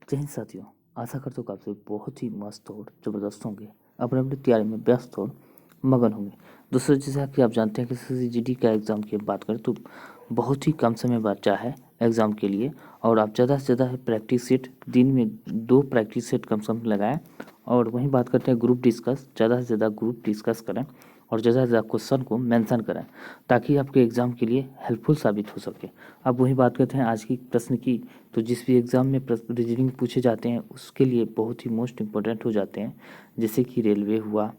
जय हिंद साथियों, आशा करता हूँ कि आप सभी बहुत ही मस्त और ज़बरदस्त होंगे, अपने अपनी तैयारी में व्यस्त और मगन होंगे। दोस्तों, जैसा कि आप जानते हैं कि SSC का एग्ज़ाम की बात करें तो बहुत ही कम समय बचा है एग्ज़ाम के लिए, और आप ज़्यादा से ज़्यादा प्रैक्टिस सेट दिन में 2 प्रैक्टिस सेट कम से कम लगाएं। और वहीं बात करते हैं ग्रुप डिस्कस, ज़्यादा से ज़्यादा ग्रुप डिस्कस करें और ज़्यादा से ज़्यादा क्वेश्चन को मेंशन करें ताकि आपके एग्ज़ाम के लिए हेल्पफुल साबित हो सके। अब वही बात करते हैं आज की प्रश्न की, तो जिस भी एग्ज़ाम में रीजनिंग पूछे जाते हैं उसके लिए बहुत ही मोस्ट इम्पोर्टेंट हो जाते हैं, जैसे कि रेलवे हुआ,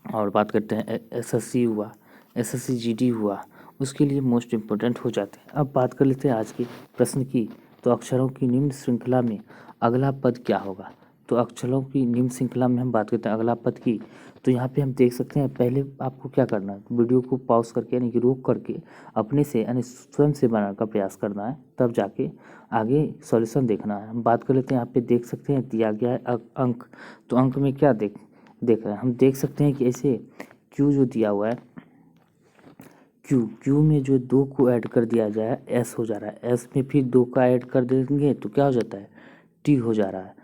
और बात करते हैं SSC हुआ, SSC GD हुआ, उसके लिए मोस्ट इम्पोर्टेंट हो जाते हैं। अब बात कर लेते हैं आज की प्रश्न की, तो अक्षरों की निम्न श्रृंखला में अगला पद क्या होगा। तो अक्षरों की निम्न श्रृंखला में हम बात करते हैं अगला पद की, तो यहाँ पे हम देख सकते हैं। पहले आपको क्या करना है, वीडियो को पॉज करके यानी कि रोक करके अपने से यानी स्वयं से बनाने का प्रयास करना है, तब जाके आगे सॉल्यूशन देखना है। हम बात कर लेते हैं, यहाँ पे देख सकते हैं दिया गया है अंक, तो अंक में क्या देख रहे हैं, हम देख सकते हैं कि ऐसे क्यू जो दिया हुआ है, क्यू में जो 2 को ऐड कर दिया जाए एस हो जा रहा है, एस में फिर 2 का ऐड कर देंगे तो क्या हो जाता है, टी हो जा रहा है,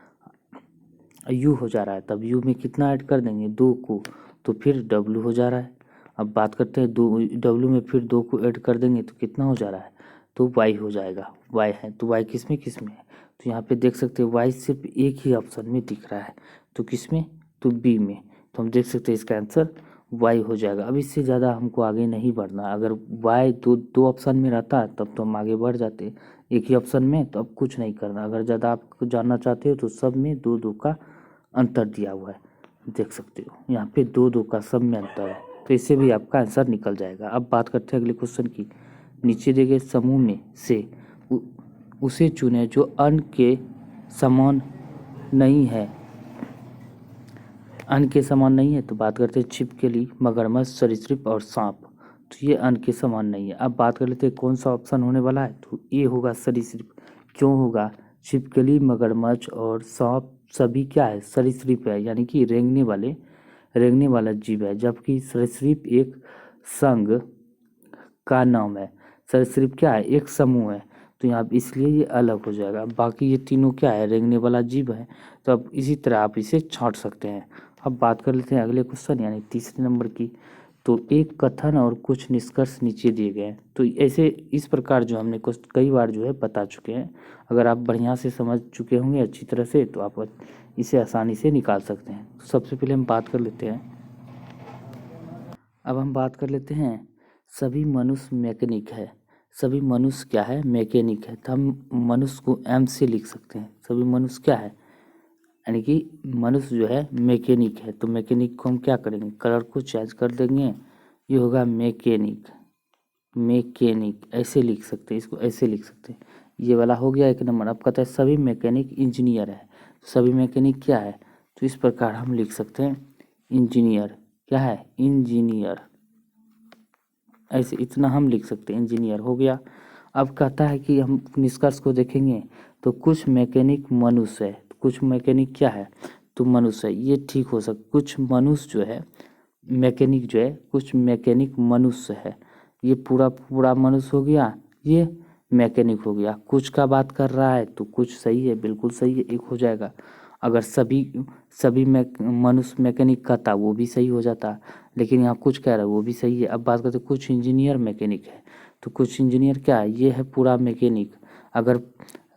यू हो जा रहा है। तब यू में कितना ऐड कर देंगे, 2 को, तो फिर डब्लू हो जा रहा है। अब बात करते हैं डब्लू में फिर 2 को ऐड कर देंगे तो कितना हो जा रहा है, तो वाई हो जाएगा। वाई है तो वाई किस में है, तो यहाँ पे देख सकते हैं वाई सिर्फ एक ही ऑप्शन में दिख रहा है, तो किस में, तो बी में। तो हम देख सकते हैं इसका आंसर वाई हो जाएगा। अब इससे ज़्यादा हमको आगे नहीं बढ़ना। अगर वाई दो ऑप्शन में रहता तब तो हम आगे बढ़ जाते, एक ही ऑप्शन में, तो अब कुछ नहीं करना। अगर ज़्यादा आप जानना चाहते हो तो सब में 2-2 का अंतर दिया हुआ है, देख सकते हो यहाँ पे 2-2 का सब में अंतर है, तो इससे भी आपका आंसर निकल जाएगा। अब बात करते हैं अगले क्वेश्चन की, नीचे दिए गए समूह में से उसे चुने जो अन्य के समान नहीं है। अन्य के समान नहीं है तो बात करते हैं छिपकली, मगरमच्छ, सरीसृप और सांप, तो ये अन्य के समान नहीं है। अब बात कर लेते हैं कौन सा ऑप्शन होने वाला है, तो ये होगा सरीसृप। क्यों होगा, छिपकली, मगरमच्छ और सांप सभी क्या है, सरीसृप है, यानी कि रेंगने वाला जीव है, जबकि सरीसृप एक संघ का नाम है। सरीसृप क्या है, एक समूह है, तो यहाँ इसलिए ये अलग हो जाएगा। बाकी ये तीनों क्या है, रेंगने वाला जीव है, तो अब इसी तरह आप इसे छांट सकते हैं। अब बात कर लेते हैं अगले क्वेश्चन यानी तीसरे नंबर की, तो एक कथन और कुछ निष्कर्ष नीचे दिए गए हैं। तो ऐसे इस प्रकार जो हमने कई बार जो है बता चुके हैं, अगर आप बढ़िया से समझ चुके होंगे अच्छी तरह से तो आप इसे आसानी से निकाल सकते हैं। तो सबसे पहले हम बात कर लेते हैं, अब हम बात कर लेते हैं सभी मनुष्य मैकेनिक है। सभी मनुष्य क्या है, मैकेनिक है, तो हम मनुष्य को एम से लिख सकते हैं। सभी मनुष्य क्या है, यानी कि मनुष्य जो है मैकेनिक है, तो मैकेनिक को हम क्या करेंगे, कलर को चेंज कर देंगे, ये होगा मैकेनिक। मैकेनिक ऐसे लिख सकते हैं, इसको ऐसे लिख सकते हैं, ये वाला हो गया एक नंबर। अब कहता है सभी मैकेनिक इंजीनियर है। सभी मैकेनिक क्या है, तो इस प्रकार हम लिख सकते हैं इंजीनियर, क्या है, इंजीनियर, ऐसे इतना हम लिख सकते हैं, इंजीनियर हो गया। अब कहता है कि हम निष्कर्ष को देखेंगे तो कुछ मैकेनिक मनुष्य है, तो कुछ मैकेनिक क्या है, तो मनुष्य है, ये ठीक हो सकता। कुछ मनुष्य जो है मैकेनिक जो है, कुछ मैकेनिक मनुष्य है, ये पूरा पूरा मनुष्य हो गया, ये मैकेनिक हो गया। कुछ का बात कर रहा है तो कुछ सही है, बिल्कुल सही है, एक हो जाएगा। अगर सभी मनुष्य मैकेनिक कहता वो भी सही हो जाता, लेकिन यहाँ कुछ कह रहा है वो भी सही है। अब बात करते कुछ इंजीनियर मैकेनिक है, तो कुछ इंजीनियर क्या है, ये है पूरा मैकेनिक। अगर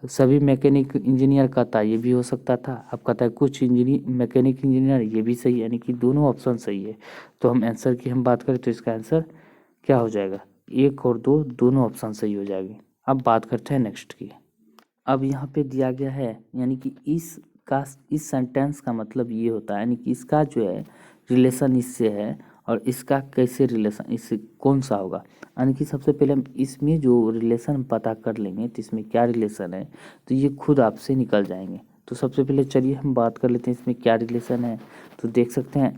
सभी मैकेनिक इंजीनियर कहता ये भी हो सकता था। अब कहता है कुछ मैकेनिक इंजीनियर, ये भी सही है, यानी कि दोनों ऑप्शन सही है। तो हम आंसर की हम बात करें तो इसका आंसर क्या हो जाएगा, 1 और 2 दोनों ऑप्शन सही हो जाएंगे। अब बात करते हैं नेक्स्ट की। अब यहाँ पे दिया गया है, यानी कि इस सेंटेंस का मतलब ये होता है, यानी कि इसका जो है रिलेशन इससे है, और इसका कैसे रिलेशन इससे कौन सा होगा। यानी कि सबसे पहले हम इसमें जो रिलेशन पता कर लेंगे तो इसमें क्या रिलेशन है, तो ये खुद आपसे निकल जाएंगे। तो सबसे पहले चलिए हम बात कर लेते हैं इसमें क्या रिलेशन है। तो देख सकते हैं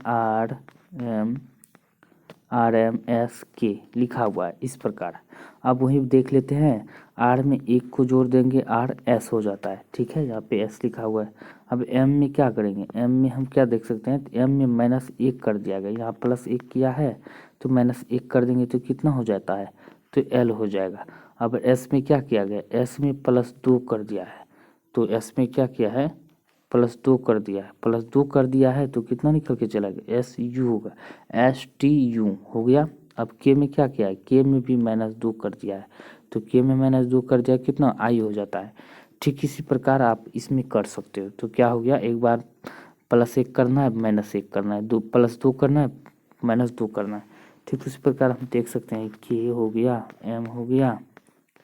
RMSK लिखा हुआ है इस प्रकार। अब वहीं देख लेते हैं, आर में एक को जोड़ देंगे, RS हो जाता है, ठीक है, यहाँ पे S लिखा हुआ है। अब M में क्या करेंगे, M में हम क्या देख सकते हैं, तो M में -1 कर दिया गया, यहाँ +1 किया है तो -1 कर देंगे तो कितना हो जाता है, तो L हो जाएगा। अब S में क्या किया गया, S में +2 कर दिया है तो एस में क्या किया है, +2 कर दिया है। +2 कर दिया है तो कितना निकल के चला गया, SU होगा, STU हो गया। अब के में क्या किया है, के में भी -2 कर दिया है, तो के में -2 कर दिया कितना, आई हो जाता है। ठीक इसी प्रकार आप इसमें कर सकते हो। तो क्या हो गया, एक बार +1 करना है, -1 करना है, +2 करना है, -2 करना है। ठीक उसी प्रकार हम देख सकते हैं, के हो गया, एम हो गया,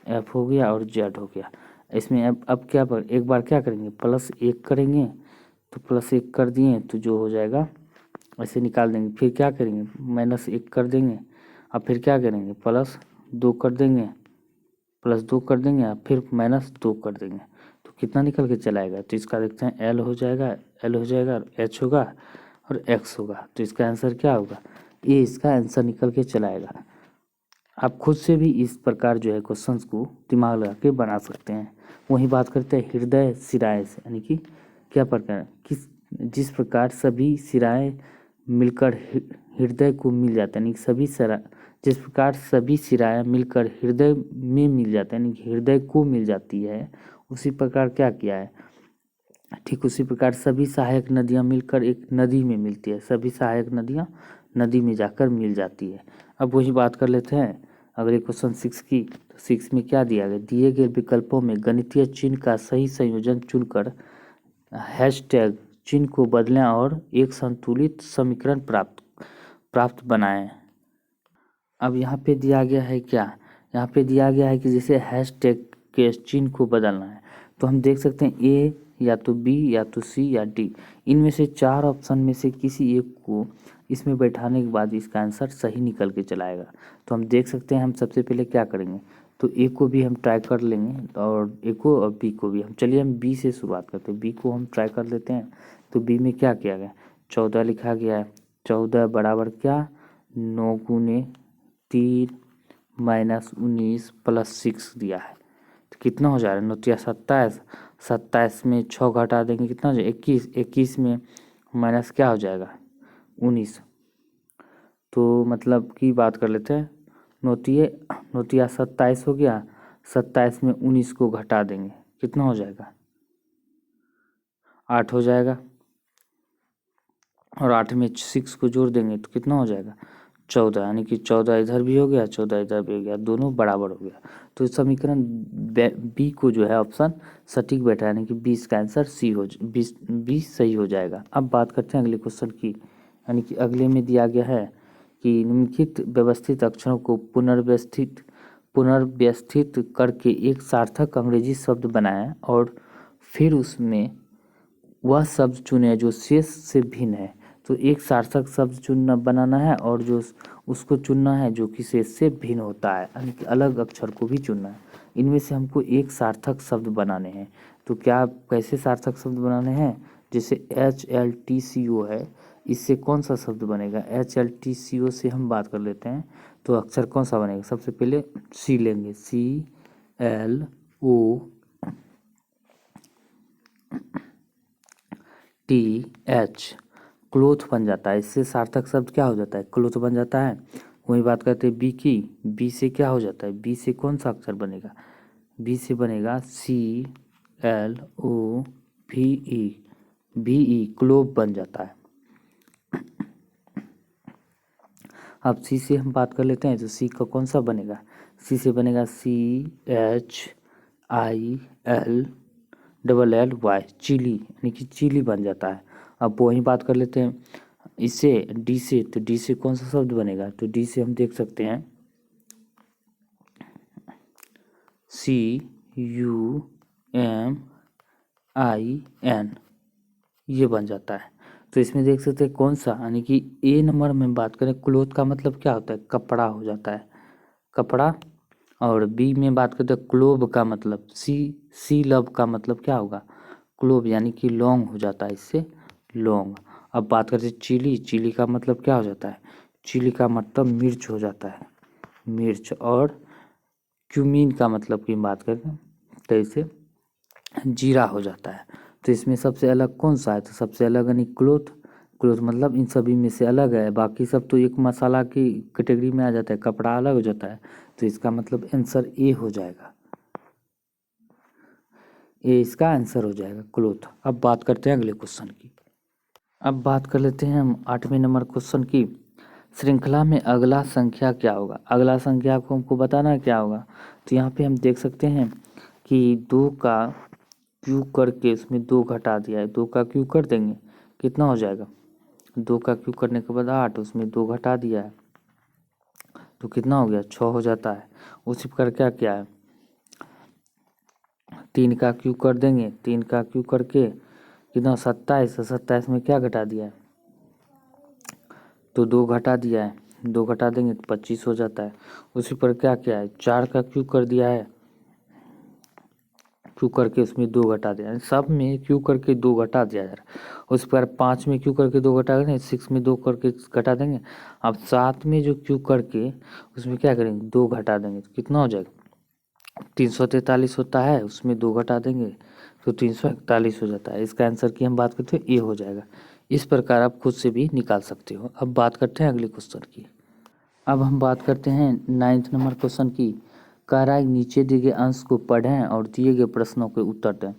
एफ हो गया और जेड हो गया। इसमें अब क्या एक बार क्या करेंगे, +1 करेंगे, तो +1 कर दिए तो जो हो जाएगा ऐसे निकाल देंगे। फिर क्या करेंगे, -1 कर देंगे, अब फिर क्या करेंगे, +2 कर देंगे, +2 कर देंगे, अब फिर -2 कर देंगे, तो कितना निकल के चला आएगा। तो इसका देखते हैं, एल हो जाएगा, एल हो जाएगा, एच होगा और एक्स होगा। तो इसका आंसर क्या होगा, ये इसका आंसर निकल के चला आएगा। आप खुद से भी इस प्रकार जो है क्वेश्चंस को दिमाग लगा के बना सकते हैं। वही बात करते हैं हृदय सिराए से, यानी कि क्या प्रकार, किस जिस प्रकार सभी सिराएं मिलकर हृदय को मिल जाते हैं, यानी कि जिस प्रकार सभी सिराएं मिलकर हृदय में मिल जाते हैं, यानी कि हृदय को मिल जाती है, उसी प्रकार क्या किया है, ठीक उसी प्रकार सभी सहायक नदियां मिलकर एक नदी में मिलती है, सभी सहायक नदियां नदी में जाकर मिल जाती है। अब वही बात कर लेते हैं अगले क्वेश्चन 6 की। तो 6 में क्या दिया गया, दिए गए विकल्पों में गणितीय चिन्ह का सही संयोजन चुनकर हैशटैग चिन्ह को बदलें और एक संतुलित समीकरण प्राप्त बनाएं। अब यहाँ पे दिया गया है क्या, यहाँ पे दिया गया है कि जैसे हैशटैग के चिन्ह को बदलना है, तो हम देख सकते हैं ए या तो बी या तो सी या डी, इनमें से 4 ऑप्शन में से किसी एक को इसमें बैठाने के बाद इसका आंसर सही निकल के चला आएगा। तो हम देख सकते हैं, हम सबसे पहले क्या करेंगे, तो ए को भी हम ट्राई कर लेंगे और ए को और बी को भी। हम चलिए हम बी से शुरुआत करते हैं, बी को हम ट्राई कर लेते हैं। तो बी में क्या किया गया, 14 लिखा गया है, 14 बराबर क्या, 9 गुने 3 -19 +6 दिया है, तो कितना हो जा रहा है, 9 × 27, 27 में 6 घटा देंगे कितना हो जाएगा, 21, 21 में माइनस क्या हो जाएगा, 19। तो मतलब की बात कर लेते हैं, 9 × 27 हो गया, 27 में 19 को घटा देंगे कितना हो जाएगा, 8 हो जाएगा, और 8 में 6 को जोड़ देंगे तो कितना हो जाएगा, 14, यानी कि 14 इधर भी हो गया, 14 इधर भी हो गया, दोनों बराबर हो गया। तो समीकरण बी को जो है ऑप्शन सटीक बैठा, यानी कि 20 का आंसर सी हो, 20 सही हो जाएगा। अब बात करते हैं अगले क्वेश्चन की, यानी कि अगले में दिया गया है कि निम्नलिखित व्यवस्थित अक्षरों को पुनर्व्यवस्थित करके एक सार्थक अंग्रेजी शब्द बनाएं और फिर उसमें वह शब्द चुने जो शेष से भिन्न है। तो एक सार्थक शब्द चुनना बनाना है और जो उसको चुनना है जो कि शेष से भिन्न होता है, यानी कि अलग अक्षर को भी चुनना है। इनमें से हमको एक सार्थक शब्द बनाने हैं। तो क्या कैसे सार्थक शब्द बनाने हैं, जैसे HLTCO है, इससे कौन सा शब्द बनेगा, HLTCO से हम बात कर लेते हैं। तो अक्षर कौन सा बनेगा, सबसे पहले सी लेंगे, CLOTH, क्लोथ बन जाता है, इससे सार्थक शब्द क्या हो जाता है, क्लोथ बन जाता है। वही बात करते हैं बी की, बी से क्या हो जाता है, बी से कौन सा अक्षर बनेगा, बी से बनेगा CLOVE, क्लोव बन जाता है। अब सी से हम बात कर लेते हैं, तो सी का कौन सा बनेगा, सी से बनेगा CHILLY, चिली, यानी कि चिली बन जाता है। अब वही बात कर लेते हैं इससे डी से, तो डी से कौन सा शब्द बनेगा, तो डी से हम देख सकते हैं CUMIN, ये बन जाता है। तो इसमें देख सकते हैं कौन सा, यानी कि ए नंबर में बात करें, क्लोथ का मतलब क्या होता है, कपड़ा हो जाता है, कपड़ा। और बी में बात करते हैं क्लोव का मतलब, सी लव का मतलब क्या होगा, क्लोव, यानी कि लॉन्ग हो जाता है, इससे लॉन्ग। अब बात करते हैं चिली, चिली का मतलब क्या हो जाता है, चिली का मतलब मिर्च हो जाता है, मिर्च। और क्यूमीन का मतलब की बात करें तो इसे जीरा हो जाता है। तो इसमें सबसे अलग कौन सा है, तो सबसे अलग यानी क्लोथ, क्लोथ मतलब इन सभी में से अलग है, बाकी सब तो एक मसाला की कैटेगरी में आ जाता है, कपड़ा अलग हो जाता है। तो इसका मतलब आंसर ए हो जाएगा। ये इसका आंसर हो जाएगा क्लोथ। अब बात करते हैं अगले क्वेश्चन की। अब बात कर लेते हैं हम 8वें नंबर क्वेश्चन की। श्रृंखला में अगला संख्या क्या होगा? अगला संख्या को हमको बताना है क्या होगा। तो यहाँ पे हम देख सकते हैं कि 2 का क्यू करके उसमें 2 घटा दिया है। 2 का क्यू कर देंगे, कितना हो जाएगा? 2 का क्यू करने के बाद 8, उसमें 2 घटा दिया है तो कितना हो गया? 6 हो जाता है। उसी प्रकार क्या है, 3 का क्यू कर देंगे, 3 का क्यू करके कितना? 27। 27 में क्या घटा दिया है? तो 2 घटा दिया है, 2 घटा देंगे तो 25 हो जाता है। उसी पर क्या है, 4 का क्यू कर दिया है, क्यू करके उसमें 2 घटा दिया है। सब में क्यू करके 2 घटा दिया जा रहा है। उस पर 5 में क्यू करके 2 घटा देंगे, 6 में 2 करके घटा देंगे। अब 7 में जो क्यू करके उसमें क्या करेंगे? 2 घटा देंगे तो कितना हो जाएगा? 343 होता है, उसमें 2 घटा देंगे तो 341 हो जाता है। इसका आंसर की हम बात करते हैं, ए हो जाएगा। इस प्रकार आप खुद से भी निकाल सकते हो। अब बात करते हैं अगले क्वेश्चन की। अब हम बात करते हैं 9th नंबर क्वेश्चन की। कह रहा है नीचे दिए गए अंश को पढ़ें और दिए गए प्रश्नों के उत्तर दें।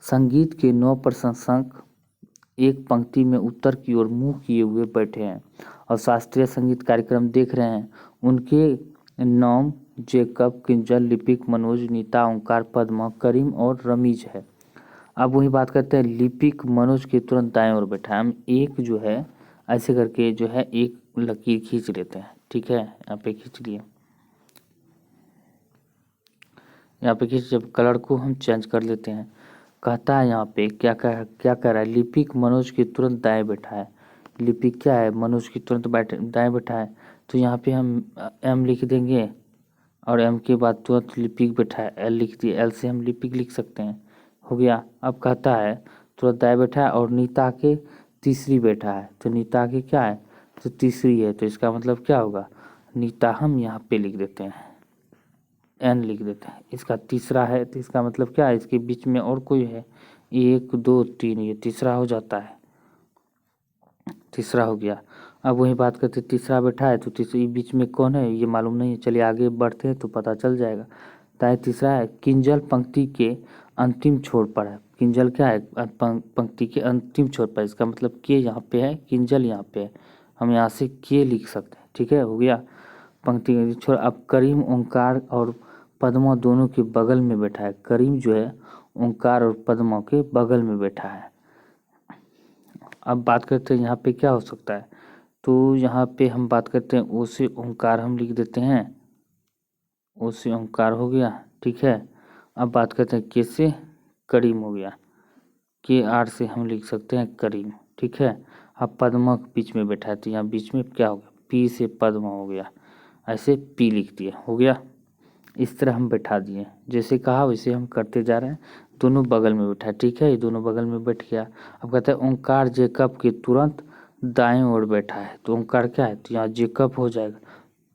संगीत के 9 प्रशंसक एक पंक्ति में उत्तर की ओर मुंह किए हुए बैठे हैं और शास्त्रीय संगीत कार्यक्रम देख रहे हैं। उनके नाम जेकब, किंजल, लिपिक, मनोज, नीता, ओंकार, पद्मा, करीम और रमीज है। अब वही बात करते हैं, लिपिक मनोज के तुरंत दाएं ओर बैठा है। हम एक जो है ऐसे करके जो है एक लकीर खींच लेते हैं, ठीक है। यहाँ पे खींच लिए, यहाँ पे खींच, जब कलर को हम चेंज कर लेते हैं। कहता है यहाँ पे क्या कह रहा है, लिपिक मनोज के तुरंत दाएं बैठा है। लिपिक क्या है? मनोज के तुरंत दाएं बैठा है। तो यहाँ पे हम एम लिख देंगे और एम के बाद तुरंत लिपिक बैठा है, एल लिख दिए, एल से हम लिपिक लिख सकते हैं, हो गया। अब कहता है तुरंत दाएं बैठा है और नीता के तीसरी बैठा है। तो नीता के क्या है? तो तीसरी है, तो इसका मतलब क्या होगा? नीता हम यहाँ पे लिख देते हैं, एन लिख देते हैं। इसका तीसरा है तो इसका मतलब क्या है? इसके बीच में और कोई है, 1 2 3, ये तीसरा हो जाता है, तीसरा हो गया। अब वही बात करते, तीसरा बैठा है तो तीसरी बीच में कौन है ये मालूम नहीं है, चलिए आगे बढ़ते हैं तो पता चल जाएगा। ताकि तीसरा है, किंजल पंक्ति के अंतिम छोर पर है। किंजल क्या है? पंक्ति के अंतिम छोर पर, इसका मतलब के यहाँ पे है, किंजल यहाँ पे है, हम यहाँ से के लिख सकते हैं, ठीक है, हो गया। पंक्ति के छोर। अब करीम, ओंकार और पद्मा दोनों के बगल में बैठा है। करीम जो है ओंकार और पद्मा के बगल में बैठा है। अब बात करते हैं यहाँ पे क्या हो सकता है, तो यहाँ पे हम बात करते हैं ओ से ओंकार हम लिख देते हैं, ओ से ओंकार हो गया, ठीक है। अब बात करते हैं के से करीम हो गया, के आर से हम लिख सकते हैं करीम, ठीक है। अब पद्मा बीच में बैठा है तो यहाँ बीच में क्या हो गया? पी से पद्मा हो गया, ऐसे पी लिख दिए, हो गया। इस तरह हम बैठा दिए, जैसे कहा वैसे हम करते जा रहे हैं। दोनों बगल में बैठा है, ठीक है, ये दोनों बगल में बैठ गया। अब कहते हैं ओंकार जेकब के तुरंत दाएं ओर बैठा है। तो ओंकार क्या है? तो यहाँ जेकब हो जाएगा,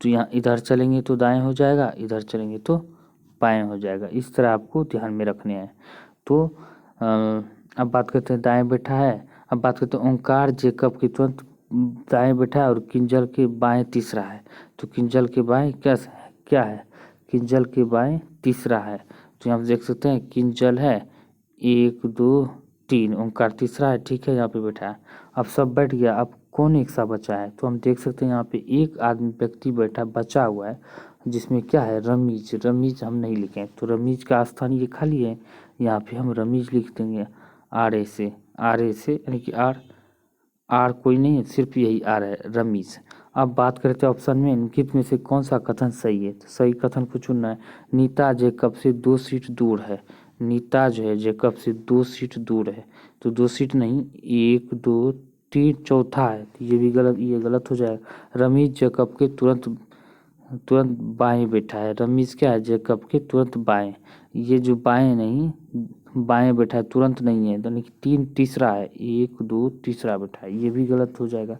तो यहाँ इधर चलेंगे तो दाएं हो जाएगा, इधर चलेंगे तो बाएं हो जाएगा। इस तरह आपको ध्यान में रखने हैं। तो अब बात करते हैं दाएं बैठा है। अब बात करते हैं ओंकार जेकब के तुरंत दाएं बैठा है और किंजल के बाएं तीसरा है। तो किंजल के बाएं क्या है? किंजल के बाएं तीसरा है। तो यहाँ पे देख सकते हैं किंजल है 1 2 3, ओंकार तीसरा है, ठीक है, यहाँ पे बैठा है। अब सब बैठ गया, अब कौन एक सा बचा है? तो हम देख सकते हैं यहाँ पे एक आदमी व्यक्ति बैठा बचा हुआ है, जिसमें क्या है? रमीज। रमीज हम नहीं लिखें, तो रमीज का स्थान ये खाली है, यहाँ पे हम रमीज लिख देंगे आर ए से, यानी कि आर कोई नहीं है, सिर्फ यही आर है, रमीज। अब बात करते हैं ऑप्शन में निम्नलिखित में से कौन सा कथन सही है। तो सही कथन को चुनना है। नीता जेकब से 2 सीट दूर है। नीता जो है जेकब से 2 सीट दूर है, तो 2 सीट नहीं, 1 2 3 चौथा है, तो ये भी गलत, ये गलत हो जाएगा। रमीज जेकब के तुरंत बाएं बैठा है। रमीज क्या है? जेकब के तुरंत बाएं, ये जो बाएं नहीं, बाएं बैठा है, तुरंत नहीं है, यानी कि 3 तीसरा है, 1 2 तीसरा बैठा है, ये भी गलत हो जाएगा।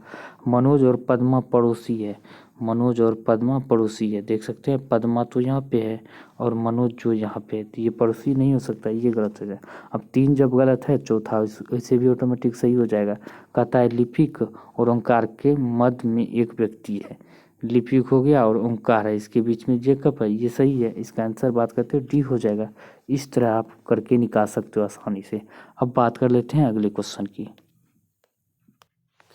मनोज और पद्मा पड़ोसी है। मनोज और पद्मा पड़ोसी है, देख सकते हैं, पद्मा तो यहाँ पे है और मनोज जो यहाँ पे है, तो ये पड़ोसी नहीं हो सकता, ये गलत हो जाएगा। अब 3 जब गलत है, चौथा वैसे भी ऑटोमेटिक सही हो जाएगा। कहता है लिपिक और ओंकार के मध्य में एक व्यक्ति है। लिपिक हो गया और ओंकार है, इसके बीच में जेकब है, ये सही है। इसका आंसर बात करते हैं डी हो जाएगा। इस तरह आप करके निकाल सकते हो आसानी से। अब बात कर लेते हैं अगले क्वेश्चन की।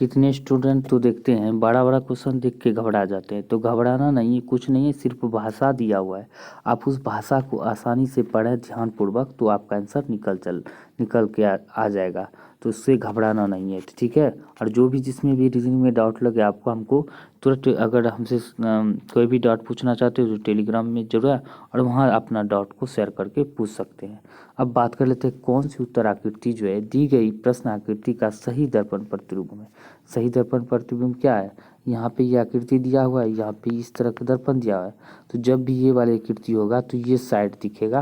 कितने स्टूडेंट तो देखते हैं बड़ा बड़ा क्वेश्चन देख के घबरा जाते हैं, तो घबराना नहीं है, कुछ नहीं है, सिर्फ भाषा दिया हुआ है। आप उस भाषा को आसानी से पढ़ें ध्यानपूर्वक तो आपका आंसर निकल के आ जाएगा। तो उससे घबराना नहीं है, ठीक है। और जो भी जिसमें भी रीजनिंग में डाउट लगे आपको हमको तुरंत, अगर हमसे कोई भी डाउट पूछना चाहते हो तो टेलीग्राम में जरूर है, और वहाँ अपना डाउट को शेयर करके पूछ सकते हैं। अब बात कर लेते हैं कौन सी उत्तर आकृति जो है दी गई प्रश्न आकृति का सही दर्पण प्रतिबिंब है। सही दर्पण प्रतिबिंब क्या है, यहाँ पे ये आकृति दिया हुआ है, यहाँ पे इस तरह का दर्पण दिया हुआ है, तो जब भी ये वाली आकृति होगा तो ये साइड दिखेगा।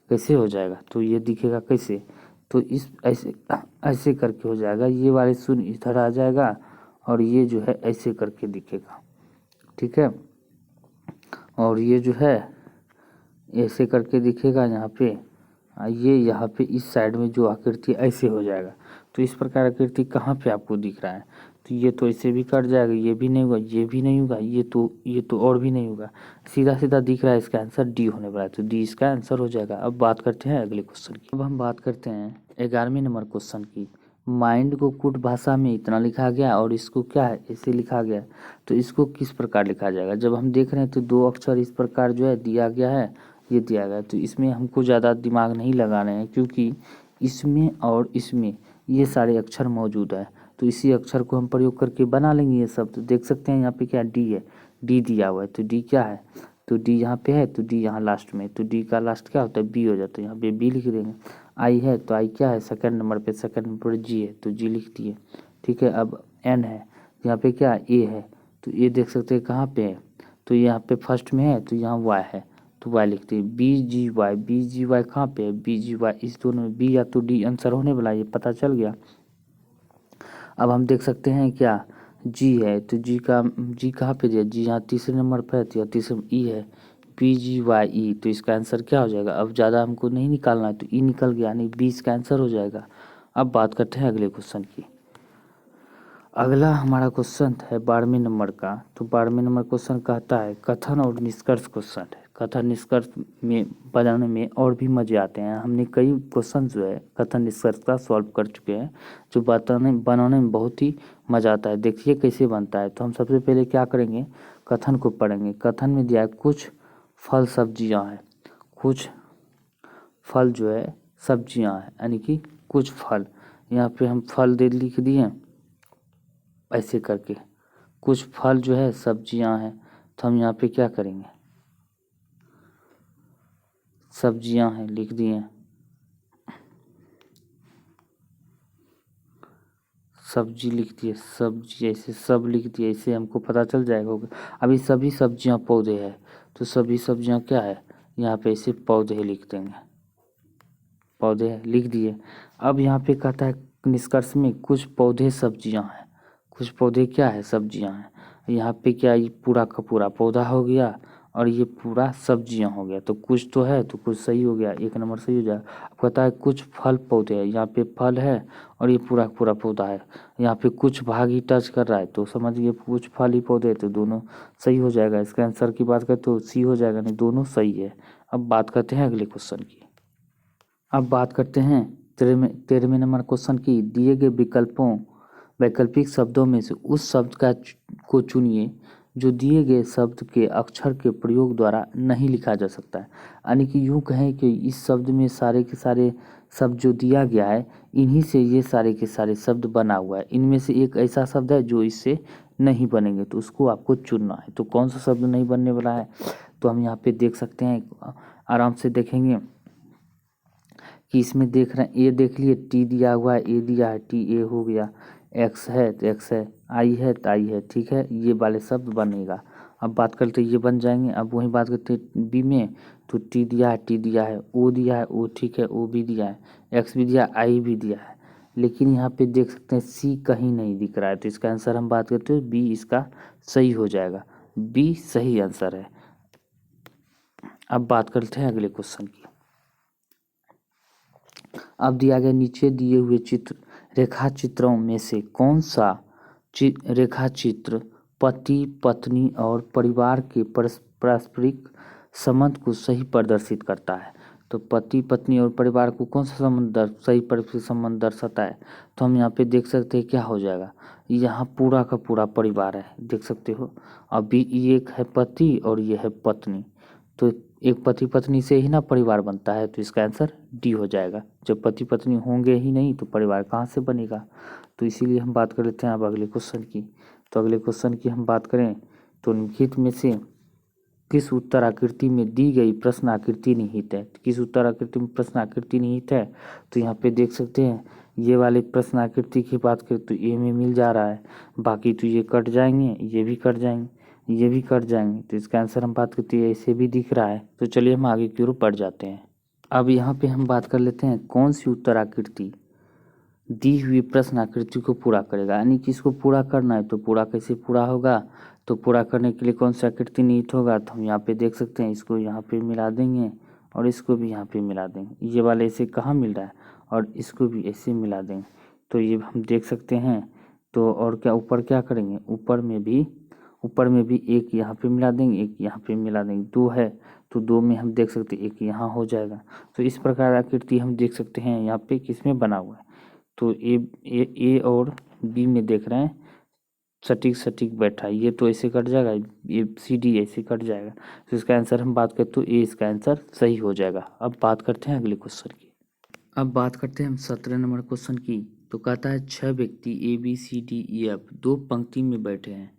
कैसे हो जाएगा, तो ये दिखेगा कैसे, तो इस ऐसे ऐसे करके हो जाएगा, ये वाले शून्य इधर आ जाएगा और ये जो है ऐसे करके दिखेगा, ठीक है। और ये जो है ऐसे करके दिखेगा यहाँ पे, ये यहाँ पे इस साइड में जो आकृति ऐसे हो जाएगा। तो इस प्रकार आकृति कहाँ पे आपको दिख रहा है, तो ये तो ऐसे भी कट जाएगा, ये भी नहीं होगा, ये भी नहीं होगा, ये तो और भी नहीं होगा, सीधा सीधा दिख रहा है। इसका आंसर डी होने वाला है, तो डी इसका आंसर हो जाएगा। अब बात करते हैं अगले क्वेश्चन की। अब हम बात करते हैं 11वें नंबर क्वेश्चन की। माइंड को कुट भाषा में इतना लिखा गया और इसको क्या है ऐसे लिखा गया, तो इसको किस प्रकार लिखा जाएगा। जब हम देख रहे हैं तो दो अक्षर इस प्रकार जो है दिया गया है, ये दिया गया है, तो इसमें हमको ज़्यादा दिमाग नहीं लगाना है, क्योंकि इसमें और इसमें ये सारे अक्षर मौजूद है, तो इसी अक्षर को हम प्रयोग करके बना लेंगे ये सब। तो देख सकते हैं यहाँ पे क्या डी है, डी दिया हुआ है, तो डी क्या है, तो डी यहाँ पे है, तो डी यहाँ लास्ट में, तो डी का लास्ट क्या होता है बी हो जाता है, यहाँ पे बी लिख देंगे। आई है तो आई क्या है सेकंड नंबर पे, सेकंड नंबर पर जी है तो जी लिख दिए, ठीक है। अब एन है, यहाँ पे क्या ए है, तो ए देख सकते हैं कहाँ पे है, तो यहाँ पे फर्स्ट में है, तो यहाँ वाई है तो वाई लिखते हैं। बी जी वाई, बी जी वाई कहाँ पे है, बी जी वाई, इस दोनों में बी या तो डी आंसर होने वाला है, ये पता चल गया। अब हम देख सकते हैं क्या जी है, तो जी कहाँ पे दिया, जी यहाँ तीसरे नंबर पर है, तो यहाँ तीसरे ई है, पी जी वाई ई, तो इसका आंसर क्या हो जाएगा। अब ज़्यादा हमको नहीं निकालना है, तो ई निकल गया, यानी बी इसका आंसर हो जाएगा। अब बात करते हैं अगले क्वेश्चन की। अगला हमारा क्वेश्चन है 12वें नंबर का। तो 12वें नंबर क्वेश्चन कहता है कथन और निष्कर्ष क्वेश्चन है। कथन निष्कर्ष में बनाने में और भी मजे आते हैं। हमने कई क्वेश्चन जो है कथन निष्कर्ष का सॉल्व कर चुके हैं, जो बनाने में बहुत ही मज़ा आता है। देखिए कैसे बनता है। तो हम सबसे पहले क्या करेंगे, कथन को पढ़ेंगे। कथन में दिया है कुछ फल सब्जियां हैं, कुछ फल जो है सब्जियां हैं, यानी कि कुछ फल, यहाँ पे हम फल दे लिख दिए ऐसे करके, कुछ फल जो है सब्जियां हैं, तो हम यहाँ पे क्या करेंगे, सब्जियां हैं लिख दिए, सब्जी लिख दिए, सब्जी ऐसे सब लिख दिए, ऐसे हमको पता चल जाएगा होगा। अभी सभी सब्जियां पौधे हैं, तो सभी सब्जियां क्या है, यहाँ पे ऐसे पौधे लिख देंगे, पौधे लिख दिए। अब यहाँ पे कहता है निष्कर्ष में कुछ पौधे सब्जियां हैं, कुछ पौधे क्या है सब्जियां हैं। यहाँ पे क्या, ये पूरा का पूरा पौधा हो गया और ये पूरा सब्जियां हो गया, तो कुछ तो है तो कुछ सही हो गया, एक नंबर सही हो जाएगा। अब कहता है कुछ फल पौधे है, यहाँ पे फल है और ये पूरा पूरा पौधा है। यहाँ पे कुछ भाग ही टच कर रहा है, तो समझिए कुछ फल ही पौधे, तो दोनों सही हो जाएगा। इसका आंसर की बात करें तो सी हो जाएगा, नहीं दोनों सही है। अब बात करते हैं अगले क्वेश्चन की। अब बात करते हैं 13वें नंबर क्वेश्चन की। दिए गए वैकल्पिक शब्दों में से उस शब्द को चुनिए जो दिए गए शब्द के अक्षर के प्रयोग द्वारा नहीं लिखा जा सकता है। यानी कि यूँ कहें कि इस शब्द में सारे के सारे शब्द जो दिया गया है, इन्हीं से ये सारे के सारे शब्द बना हुआ है। इनमें से एक ऐसा शब्द है जो इससे नहीं बनेंगे, तो उसको आपको चुनना है। तो कौन सा शब्द नहीं बनने वाला है, तो हम यहाँ पे देख सकते हैं, आराम से देखेंगे कि इसमें देख रहे हैं, ए देख लिए, टी दिया हुआ है, ए दिया है, टी ए हो गया, एक्स है तो एक्स है, आई है तो आई है, ठीक है, ये वाले शब्द बनेगा। अब बात करते हैं ये बन जाएंगे। अब वही बात करते हैं बी में, तो टी दिया है, टी दिया है, ओ दिया है, ओ ठीक है, ओ भी दिया है, एक्स भी दिया, आई भी दिया है, लेकिन यहाँ पे देख सकते हैं सी कहीं नहीं दिख रहा है, तो इसका आंसर हम बात करते हैं बी इसका सही हो जाएगा, बी सही आंसर है। अब बात करते हैं अगले क्वेश्चन की। अब दिया गया नीचे दिए हुए रेखा चित्रों में से कौन सा रेखा चित्र पति पत्नी और परिवार के पारस्परिक संबंध को सही प्रदर्शित करता है। तो पति पत्नी और परिवार को कौन सा संबंध सही परिस्थिति संबंध दर्शाता है? तो हम यहाँ पे देख सकते हैं क्या हो जाएगा, यहाँ पूरा का पूरा परिवार है, देख सकते हो। अभी ये एक है पति और ये है पत्नी, तो एक पति पत्नी से ही ना परिवार बनता है, तो इसका आंसर डी हो जाएगा। जब पति पत्नी होंगे ही नहीं तो परिवार कहाँ से बनेगा? तो इसीलिए हम बात कर लेते हैं अब अगले क्वेश्चन की। तो अगले क्वेश्चन की हम बात करें तो निम्नलिखित में से किस उत्तर आकृति में दी गई प्रश्न आकृति निहित है? किस उत्तर आकृति में प्रश्न आकृति निहित है? तो यहाँ पे देख सकते हैं ये वाले प्रश्न आकृति की बात करें तो ए में मिल जा रहा है, बाकी तो ये कट जाएंगे, ये भी कट जाएंगे, ये भी कट जाएंगे, तो इसका आंसर हम बात करते हैं ऐसे भी दिख रहा है। तो चलिए हम आगे की ओर बढ़ जाते हैं। अब यहाँ पे हम बात कर लेते हैं कौन सी उत्तर आकृति दी हुई प्रश्न आकृति को पूरा करेगा, यानी कि इसको पूरा करना है तो पूरा कैसे पूरा होगा? तो पूरा करने के लिए कौन सा आकृति निहित होगा? तो हम यहाँ पे देख सकते हैं, इसको यहाँ पे मिला देंगे और इसको भी यहाँ पे मिला देंगे। ये वाले ऐसे कहाँ मिल रहा है, और इसको भी ऐसे मिला देंगे, तो ये हम देख सकते हैं। तो और क्या ऊपर क्या करेंगे, ऊपर में भी एक यहाँ पे मिला देंगे, एक यहाँ पे मिला देंगे, दो है तो दो में हम देख सकते हैं एक यहाँ हो जाएगा। तो इस प्रकार आकृति हम देख सकते हैं यहाँ पे किसमें बना हुआ है, तो ए और बी में देख रहे हैं सटीक सटीक बैठा है, ये तो ऐसे कट जाएगा, ये सी डी ऐसे कट जाएगा, तो इसका आंसर हम बात करें तो ए इसका आंसर सही हो जाएगा। अब बात करते हैं अगले क्वेश्चन की। अब बात करते हैं हम 17 नंबर क्वेश्चन की। तो कहता है 6 व्यक्ति ABCDEF दो पंक्ति में बैठे हैं,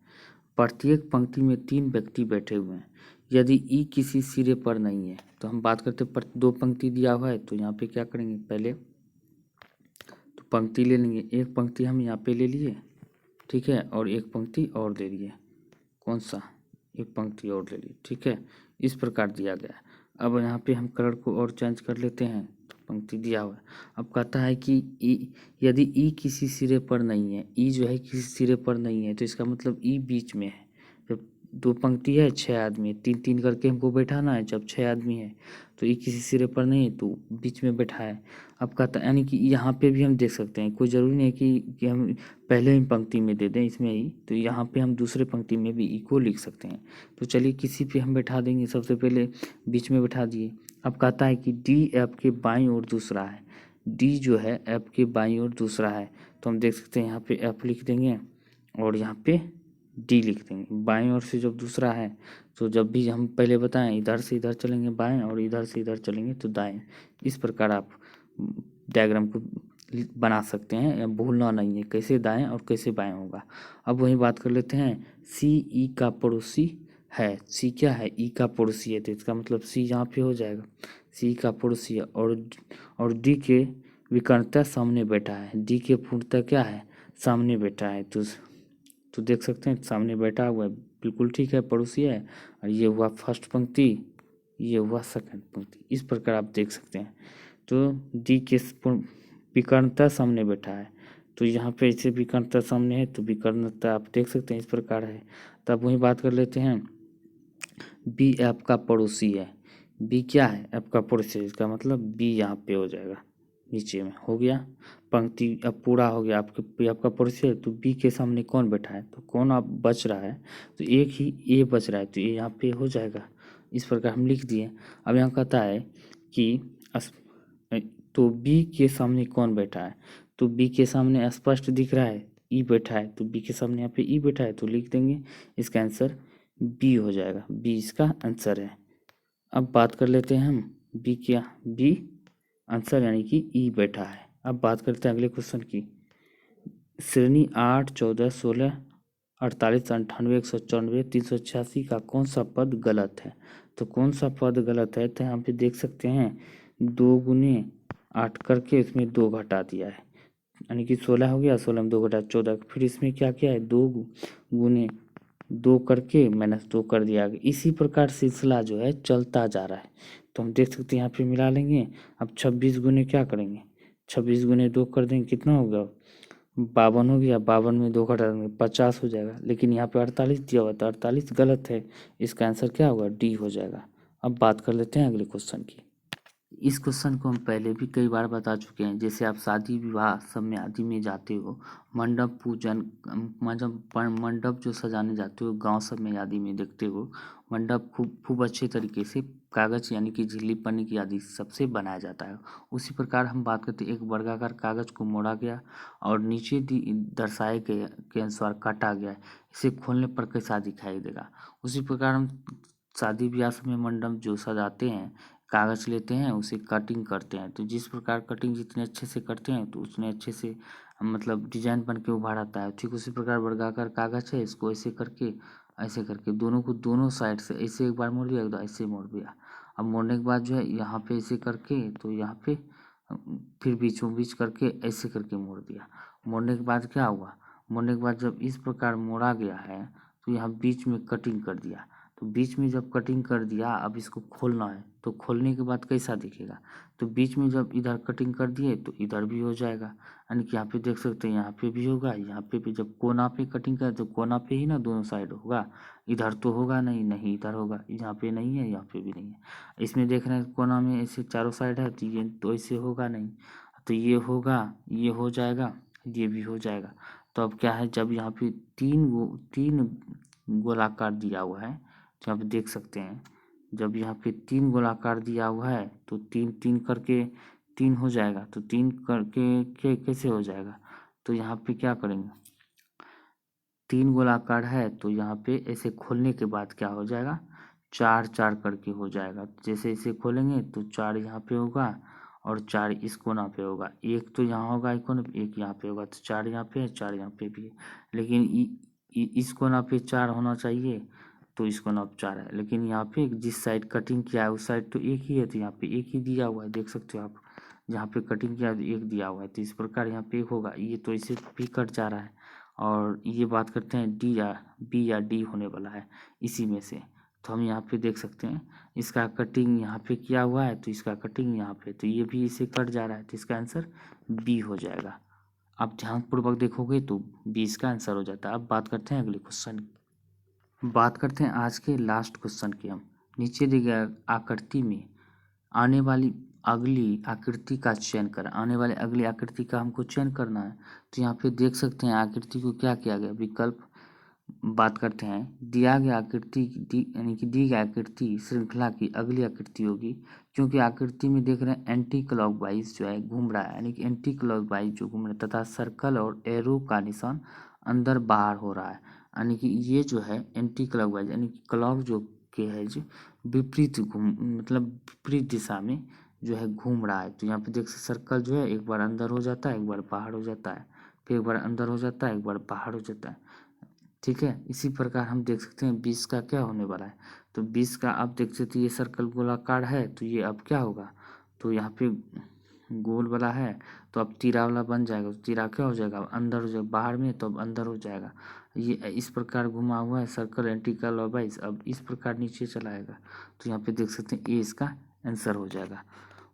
प्रत्येक पंक्ति में 3 व्यक्ति बैठे हुए हैं, यदि ई किसी सिरे पर नहीं है। तो हम बात करते हैं दो पंक्ति दिया हुआ है, तो यहाँ पे क्या करेंगे, पहले तो पंक्ति ले लेंगे, एक पंक्ति हम यहाँ पे ले लिए, ठीक है, और एक पंक्ति और ले लिए, कौन सा, एक पंक्ति और ले ली, ठीक है, इस प्रकार दिया गया है। अब यहाँ पे हम कलर को और चेंज कर लेते हैं, तो पंक्ति दिया हुआ है। अब कहता है कि यदि ई किसी सिरे पर नहीं है, ई जो है किसी सिरे पर नहीं है, तो इसका मतलब ई बीच में है। जब दो पंक्ति है 6 आदमी, 3-3 करके हमको बैठाना है, जब 6 आदमी है तो ई किसी सिरे पर नहीं है तो बीच में बैठा है। अब कहता है यानी कि यहाँ पे भी हम देख सकते हैं, कोई ज़रूरी नहीं है कि हम पहले ही पंक्ति में दे दें इसमें ही, तो यहाँ पे हम दूसरे पंक्ति में भी ई को लिख सकते हैं। तो चलिए किसी पे हम बैठा देंगे, सबसे पहले बीच में बैठा दिए। अब कहता है कि डी एफ के बाईं ओर दूसरा है, डी जो है एफ के बाईं ओर दूसरा है, तो हम देख सकते हैं यहाँ पे एफ लिख देंगे और यहाँ पे डी लिख देंगे। बाईं ओर से जब दूसरा है तो जब भी हम पहले बताएं इधर से इधर चलेंगे बाएं और इधर से इधर चलेंगे तो दाएं। इस प्रकार आप डायग्राम को बना सकते हैं, या भूलना नहीं है कैसे दाएं और कैसे बाएं होगा। अब वही बात कर लेते हैं, सी ई का पड़ोसी है, सी क्या है, ई का पड़ोसी है, तो इसका मतलब सी यहाँ पे हो जाएगा, सी का पड़ोसी है, और डी के विकर्णता सामने बैठा है, डी के पूर्णता क्या है, सामने बैठा है, तो देख सकते हैं सामने बैठा हुआ है, बिल्कुल ठीक है, पड़ोसी है। और ये हुआ फर्स्ट पंक्ति, ये हुआ सेकंड पंक्ति, इस प्रकार आप देख सकते हैं। तो डी के विकर्णता सामने बैठा है, तो यहाँ पे ऐसे विकर्णता सामने है तो विकर्णता आप देख सकते हैं इस प्रकार है। तब वही बात कर लेते हैं, बी एफ का पड़ोसी है, बी क्या है, एफ का पड़ोसी है, इसका मतलब बी यहाँ पे हो जाएगा, नीचे में हो गया, पंक्ति अब पूरा हो गया। आपका पड़ोसी है तो बी के सामने कौन बैठा है, तो कौन आप बच रहा है, तो एक ही ए बच रहा है, तो ये यहाँ पे हो जाएगा, इस प्रकार हम लिख दिए। अब यहाँ कहता है कि तो बी के सामने कौन बैठा है, तो बी के सामने स्पष्ट दिख रहा है ई बैठा है, तो बी के सामने यहाँ पे ई बैठा है तो लिख देंगे, इसका आंसर बी हो जाएगा, बी इसका आंसर है। अब बात कर लेते हैं हम बी क्या, बी आंसर यानी कि ई बैठा है। अब बात करते हैं अगले क्वेश्चन की, श्रेणी 8, 14, 16, 48, 98, 194, 386 का कौन सा पद गलत है? तो कौन सा पद गलत है, तो यहाँ पे देख सकते हैं 2 गुने 8 करके इसमें 2 घटा दिया है, यानी कि 16 हो गया, 16 में 2 घटा 14, फिर इसमें क्या किया है 2 गुने 2 करके -2 कर दिया गया। इसी प्रकार सिलसिला जो है चलता जा रहा है, तो हम देख सकते हैं यहाँ पे मिला लेंगे। अब 26 गुने क्या करेंगे, 26 गुने 2 कर देंगे, कितना होगा 52 हो गया, 52 में 2 घटा देंगे 50 हो जाएगा, लेकिन यहाँ पे 48 दिया हुआ तो 48 गलत है, इसका आंसर क्या होगा, डी हो जाएगा। अब बात कर लेते हैं अगले क्वेश्चन की। इस क्वेश्चन को हम पहले भी कई बार बता चुके हैं, जैसे आप शादी विवाह सब में आदि में जाते हो, मंडप पूजन मंडप जो सजाने जाते हो गांव सब में आदि में देखते हो, मंडप खूब खूब अच्छे तरीके से कागज यानी कि झिल्ली पन्नी की आदि सबसे बनाया जाता है। उसी प्रकार हम बात करते हैं, एक वर्गाकार कागज को मोड़ा गया और नीचे दर्शाए के अनुसार काटा गया, इसे खोलने पर कैसा दिखाई देगा। उसी प्रकार हम शादी ब्याह में मंडप जो सजाते हैं, कागज लेते हैं उसे कटिंग करते हैं, तो जिस प्रकार कटिंग जितने अच्छे से करते हैं तो उतने अच्छे से मतलब डिजाइन बन के उभार आता है। ठीक उसी प्रकार वर्गाकार कागज है, इसको ऐसे करके दोनों को दोनों साइड से ऐसे एक बार मोड़ दिया, एक बार ऐसे मोड़ दिया। अब मोड़ने के बाद जो है यहाँ पे ऐसे करके, तो यहाँ पे फिर बीचों बीच करके ऐसे करके मोड़ दिया। मोड़ने के बाद क्या हुआ, मोड़ने के बाद जब इस प्रकार मोड़ा गया है तो यहाँ बीच में कटिंग कर दिया। तो बीच में जब कटिंग कर दिया, अब इसको खोलना है, तो खोलने के बाद कैसा दिखेगा, तो बीच में जब इधर कटिंग कर दिए तो इधर भी हो जाएगा, यानी कि यहाँ पे देख सकते हैं यहाँ पे भी होगा, यहाँ पे भी जब कोना पे कटिंग करें तो कोना पे ही ना दोनों साइड होगा, इधर तो होगा नहीं, नहीं इधर होगा, यहाँ पे नहीं है, यहाँ पे भी नहीं है। इसमें देख रहे हैं कोना में ऐसे चारों साइड है, तो ये तो ऐसे होगा नहीं, तो ये होगा, ये हो जाएगा, ये भी हो जाएगा। तो अब क्या है, जब यहाँ पे तीन गोलाकार दिया हुआ है, तो यहाँ पे देख सकते हैं जब यहाँ पे तीन गोलाकार दिया हुआ है तो तीन तीन करके तीन हो जाएगा, तो तीन करके कैसे हो जाएगा, तो यहाँ पे क्या करेंगे, तीन गोलाकार है तो यहाँ पे ऐसे खोलने के बाद क्या हो जाएगा, चार चार करके हो जाएगा। जैसे इसे खोलेंगे तो चार यहाँ पे होगा और चार इस कोना पे होगा, एक तो यहाँ होगा एक कोना पे, एक यहाँ पे होगा, तो चार यहाँ पे है, चार यहाँ पे भी है। लेकिन इस कोना पे चार होना चाहिए, तो इस कोना पे चार है, लेकिन यहाँ पे जिस साइड कटिंग किया है उस साइड तो एक ही है, तो यहाँ पे एक ही दिया हुआ है, देख सकते हो आप, जहाँ पे कटिंग किया है तो एक दिया हुआ है, तो इस प्रकार यहाँ पे एक होगा, ये तो इसे भी कट जा रहा है। और ये बात करते हैं बी या डी होने वाला है इसी में से, तो हम यहाँ पे देख सकते हैं इसका कटिंग यहाँ पे किया हुआ है, तो इसका कटिंग यहाँ पे, तो ये भी इसे कट जा रहा है, तो इसका आंसर बी हो जाएगा। आप ध्यानपूर्वक देखोगे तो बी इसका आंसर हो जाता है। अब बात करते हैं अगले क्वेश्चन की। बात करते हैं आज के लास्ट क्वेश्चन की। हम नीचे दी गई आकृति में आने वाली अगली आकृति का चयन करें। आने वाली अगली आकृति का हमको चयन करना है, तो यहाँ पे देख सकते हैं आकृति को क्या किया गया, विकल्प बात करते हैं। दिया गया आकृति यानी कि दी गई आकृति श्रृंखला की अगली आकृति होगी, क्योंकि आकृति में देख रहे हैं एंटी क्लॉकवाइज जो है घूम रहा है, यानी कि एंटी क्लॉकवाइज जो घूम रहा है तथा सर्कल और एरो का निशान अंदर बाहर हो रहा है, यानी कि ये जो है एंटी क्लॉकवाइज यानी कि क्लॉक जो के है जो विपरीत मतलब विपरीत दिशा में जो है घूम रहा है। तो यहाँ पे देख सर्कल जो है एक बार अंदर हो जाता है, एक बार बाहर हो जाता है, फिर एक बार अंदर हो जाता है, एक बार बाहर हो जाता है। ठीक है, इसी प्रकार हम देख सकते हैं 20 का क्या होने वाला है, तो 20 का आप देख सकते हैं ये सर्कल गोलाकार है, तो ये अब क्या होगा, तो यहाँ पे गोल वाला है तो अब तीरा वाला बन जाएगा, तो तीरा क्या हो जाएगा, अंदर हो जाएगा, बाहर में तो अब अंदर हो जाएगा। ये इस प्रकार घुमा हुआ है सर्कल एंटी क्लॉकवाइज, अब इस प्रकार नीचे चला आएगा, तो यहाँ पे देख सकते हैं ये इसका आंसर हो जाएगा।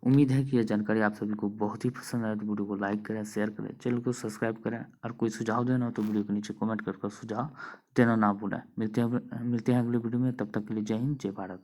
उम्मीद है कि यह जानकारी आप सभी को बहुत ही पसंद आए, तो वीडियो को लाइक करें, शेयर करें, चैनल को सब्सक्राइब करें, और कोई सुझाव देना हो तो वीडियो के नीचे कमेंट कर सुझाव देना ना भूलें। मिलते हैं अगले वीडियो में, तब तक के लिए जय हिंद, जय भारत।